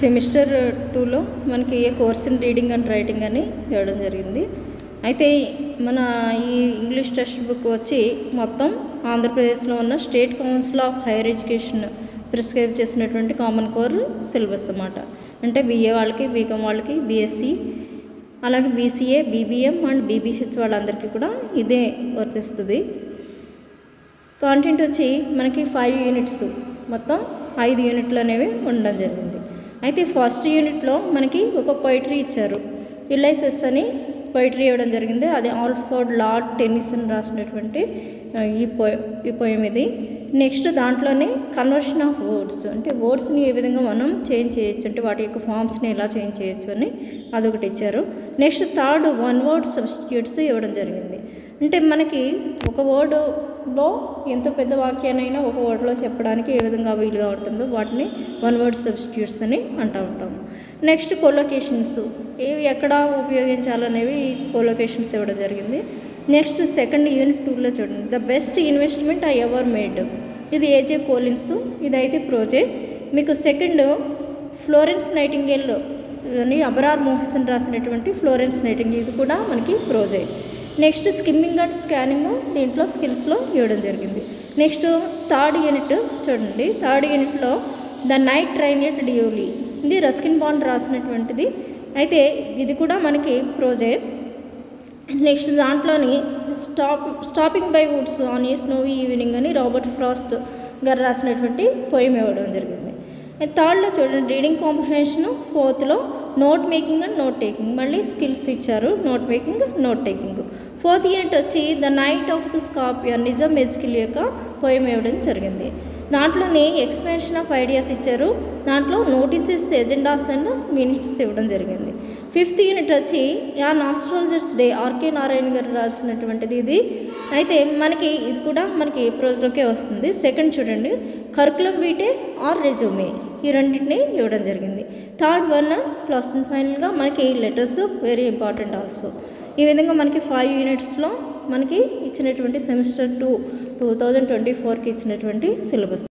Semester 2లో మనకి a course in reading and writing అని ఇవ్వడం జరిగింది. అయితే మన ఈ ఇంగ్లీష్ టెక్స్ట్ బుక్ వచ్చి మొత్తం ఆంధ్రప్రదేశ్లో ఉన్న state council of higher education prescribe చేసినటువంటి కామన్ కోర్ సిలబస్ అన్నమాట. అంటే BA వాళ్ళకి, BCom వాళ్ళకి, BSc, అలాగే BCA, BBM అండ్ BBH వాళ్ళందరికీ కూడా ఇదే వర్తిస్తుంది. కాంటెంట్ వచ్చి మనకి 5 యూనిట్స్, మొత్తం 5 యూనిట్లు అనేవి ఉండడం జరిగింది. అయితే ఫస్ట్ యూనిట్లో మనకి ఒక పొయిటరీ ఇచ్చారు. యులైసెస్ అని పొయిటరీ ఇవ్వడం జరిగింది. అది ఆల్ఫ్రెడ్ లార్డ్ టెన్నిసన్ రాసినటువంటి ఈ పోయం ఇది. నెక్స్ట్ దాంట్లోనే కన్వర్షన్ ఆఫ్ వర్డ్స్, అంటే వర్డ్స్ని ఏ విధంగా మనం చేంజ్ చేయొచ్చు, అంటే వాటి యొక్క ఫామ్స్ని ఎలా చేంజ్ చేయొచ్చు అని అదొకటి ఇచ్చారు. నెక్స్ట్ థర్డ్ 1 వర్డ్ సబ్స్టిట్యూట్స్ ఇవ్వడం జరిగింది. అంటే మనకి ఒక వర్డ్లో ఎంత పెద్ద వాక్యానైనా ఒక వర్డ్లో చెప్పడానికి ఏ విధంగా వీలుగా ఉంటుందో వాటిని 1 వర్డ్ సబ్స్టిట్యూట్స్ అని అంటూ ఉంటాము. నెక్స్ట్ కొలొకేషన్స్, ఏవి ఎక్కడ ఉపయోగించాలనేవి కొలొకేషన్స్ ఇవ్వడం జరిగింది. నెక్స్ట్ సెకండ్ యూనిట్ 2లో చూడండి, the best investment I ever made, ఇది AJ కోలిన్స్, ఇదైతే ప్రోజే. మీకు సెకండ్ ఫ్లోరెన్స్ నైటింగేల్ అని అబరార్ మోహిసన్ రాసినటువంటి ఫ్లోరెన్స్ నైటింగేల్, ఇది కూడా మనకి prose. Next skimming and scanning దీంట్లో స్కిల్స్లో ఇవ్వడం జరిగింది. నెక్స్ట్ థర్డ్ యూనిట్ చూడండి, థర్డ్ యూనిట్లో the night train at Deoli, ఇది రస్కిన్ బాండ్ రాసినటువంటిది. అయితే ఇది కూడా మనకి ప్రోజే. నెక్స్ట్ దాంట్లోని stopping by woods on a snowy evening అని రాబర్ట్ ఫ్రాస్ట్ గారు రాసినటువంటి పోయం ఇవ్వడం జరిగింది. థర్డ్లో చూడండి రీడింగ్ కాంప్రహెన్షన్, ఫోర్త్లో note making and note taking, మళ్ళీ స్కిల్స్ ఇచ్చారు, note making, note taking. Fourth unit వచ్చి the knight of the scorpion, నిజం ఎజ్కిల్ యొక్క పోయం ఇవ్వడం జరిగింది. దాంట్లోనే ఎక్స్పాన్షన్ ఆఫ్ ఐడియాస్ ఇచ్చారు, దాంట్లో నోటీసెస్, ఎజెండాస్ అండ్ మినిట్స్ ఇవ్వడం జరిగింది. ఫిఫ్త్ యూనిట్ వచ్చి an astrologer's day, RK Narayan గారు రాసినటువంటిది ఇది. అయితే మనకి ఇది కూడా మనకి ఏ ప్రోజ్లోకే వస్తుంది. సెకండ్ చూడండి, కరికులం వీటే ఆర్ రెజ్యూమే, ఈ రెండింటిని ఇవ్వడం జరిగింది. థర్డ్ వన్ లాస్ట్ అండ్ ఫైనల్గా మనకి లెటర్స్ వెరీ ఇంపార్టెంట్ ఆల్సో. ఈ విధంగా మనకి 5 యూనిట్స్లో మనకి ఇచ్చినటువంటి సెమిస్టర్ 2 2024కి ఇచ్చినటువంటి సిలబస్.